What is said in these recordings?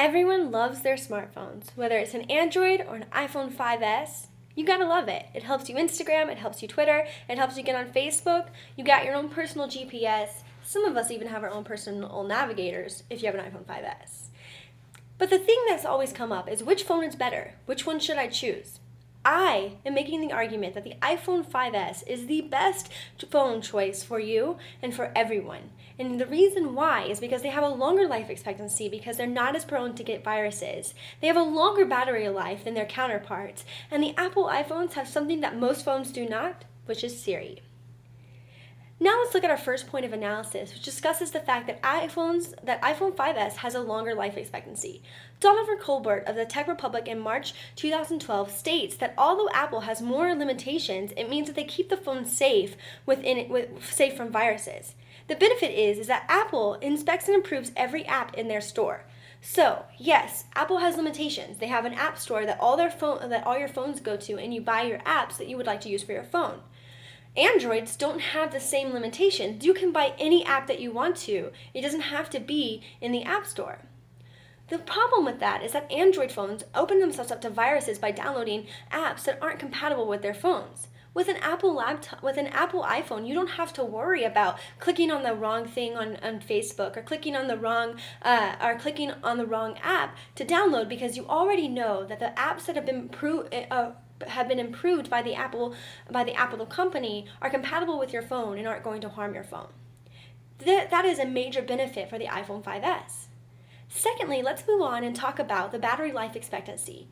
Everyone loves their smartphones, whether it's an Android or an iPhone 5S. You gotta love it. It helps you Instagram, it helps you Twitter, it helps you get on Facebook. You got your own personal GPS. Some of us even have our own personal navigators if you have an iPhone 5S. But the thing that's always come up is which phone is better? Which one should I choose? I am making the argument that the iPhone 5S is the best phone choice for you and for everyone. And the reason why is because they have a longer life expectancy because they're not as prone to get viruses. They have a longer battery life than their counterparts. And the Apple iPhones have something that most phones do not, which is Siri. Now let's look at our first point of analysis, which discusses the fact that iPhone 5S has a longer life expectancy. Donovan Colbert of the Tech Republic in March 2012 states that although Apple has more limitations, it means that they keep the phone safe safe from viruses. The benefit is that Apple inspects and improves every app in their store. So, yes, Apple has limitations. They have an app store that all your phones go to, and you buy your apps that you would like to use for your phone. Androids don't have the same limitations. You can buy any app that you want to. It doesn't have to be in the App Store. The problem with that is that Android phones open themselves up to viruses by downloading apps that aren't compatible with their phones. With an Apple iPhone, you don't have to worry about clicking on the wrong thing on Facebook or clicking on the wrong app to download because you already know that the apps that have been improved by the Apple company are compatible with your phone and aren't going to harm your phone. That is a major benefit for the iPhone 5S. Secondly, let's move on and talk about the battery life expectancy.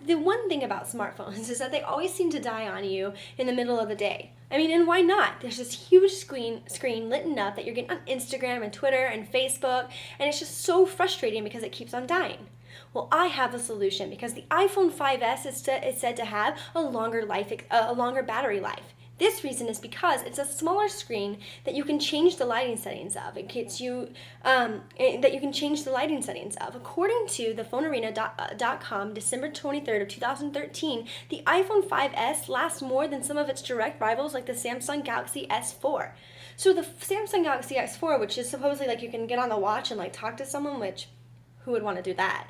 The one thing about smartphones is that they always seem to die on you in the middle of the day. I mean, and why not? There's this huge screen lit up that you're getting on Instagram and Twitter and Facebook, and it's just so frustrating because it keeps on dying. Well, I have a solution because the iPhone 5S is said to have a longer battery life. This reason is because it's a smaller screen that you can change the lighting settings of. According to thePhoneArena.com, December 23rd of 2013, the iPhone 5S lasts more than some of its direct rivals like the Samsung Galaxy S4. So the Samsung Galaxy S4, which is supposedly like you can get on the watch and like talk to someone, which who would want to do that?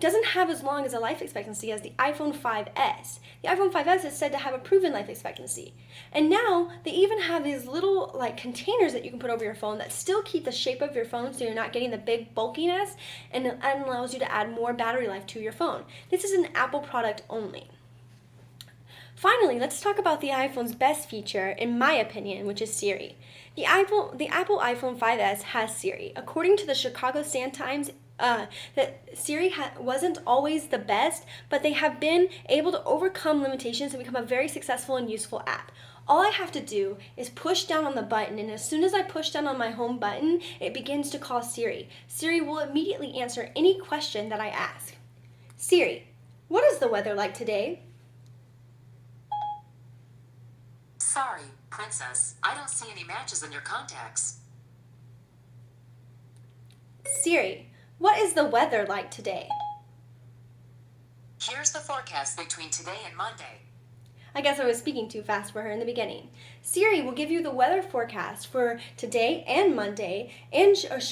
Doesn't have as long as a life expectancy as the iPhone 5S. The iPhone 5S is said to have a proven life expectancy. And now they even have these little like containers that you can put over your phone that still keep the shape of your phone so you're not getting the big bulkiness and allows you to add more battery life to your phone. This is an Apple product only. Finally, let's talk about the iPhone's best feature, in my opinion, which is Siri. The Apple iPhone 5S has Siri. According to the Chicago Sun-Times, that Siri wasn't always the best, but they have been able to overcome limitations and become a very successful and useful app. All I have to do is push down on the button, and as soon as I push down on my home button, it begins to call Siri. Siri will immediately answer any question that I ask. Siri, what is the weather like today? Sorry, Princess. I don't see any matches in your contacts. Siri, what is the weather like today? Here's the forecast between today and Monday. I guess I was speaking too fast for her in the beginning. Siri will give you the weather forecast for today and Monday,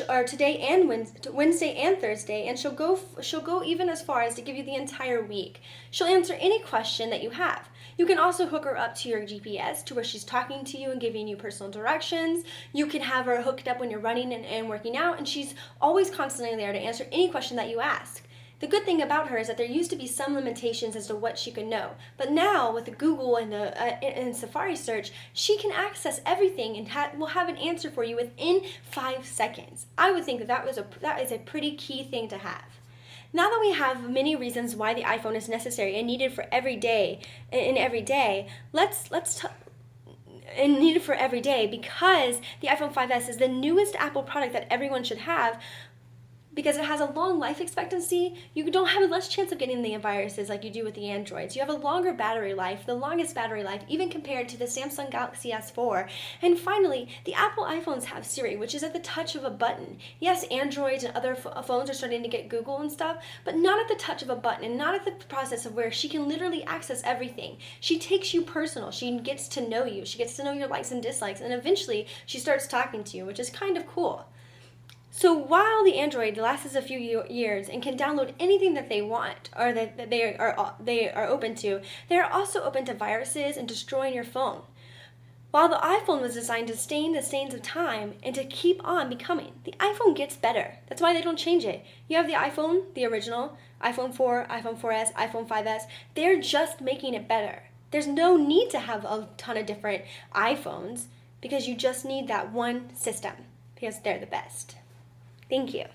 or today and Wednesday and Thursday, and she'll go even as far as to give you the entire week. She'll answer any question that you have. You can also hook her up to your GPS to where she's talking to you and giving you personal directions. You can have her hooked up when you're running and working out, and she's always constantly there to answer any question that you ask. The good thing about her is that there used to be some limitations as to what she could know, but now with the Google and the and Safari search, she can access everything and will have an answer for you within 5 seconds. I would think that is a pretty key thing to have. Now that we have many reasons why the iPhone is necessary and needed for every day, needed for every day because the iPhone 5S is the newest Apple product that everyone should have. Because it has a long life expectancy, you don't have a less chance of getting the viruses like you do with the Androids. You have a longer battery life, the longest battery life, even compared to the Samsung Galaxy S4. And finally, the Apple iPhones have Siri, which is at the touch of a button. Yes, Androids and other phones are starting to get Google and stuff, but not at the touch of a button and not at the process of where she can literally access everything. She takes you personal. She gets to know you. She gets to know your likes and dislikes, and eventually she starts talking to you, which is kind of cool. So while the Android lasts a few years and can download anything that they want or that they are open to, they are also open to viruses and destroying your phone. While the iPhone was designed to stain the stains of time and to keep on becoming, the iPhone gets better. That's why they don't change it. You have the iPhone, the original, iPhone 4, iPhone 4S, iPhone 5S. They're just making it better. There's no need to have a ton of different iPhones because you just need that one system because they're the best. Thank you.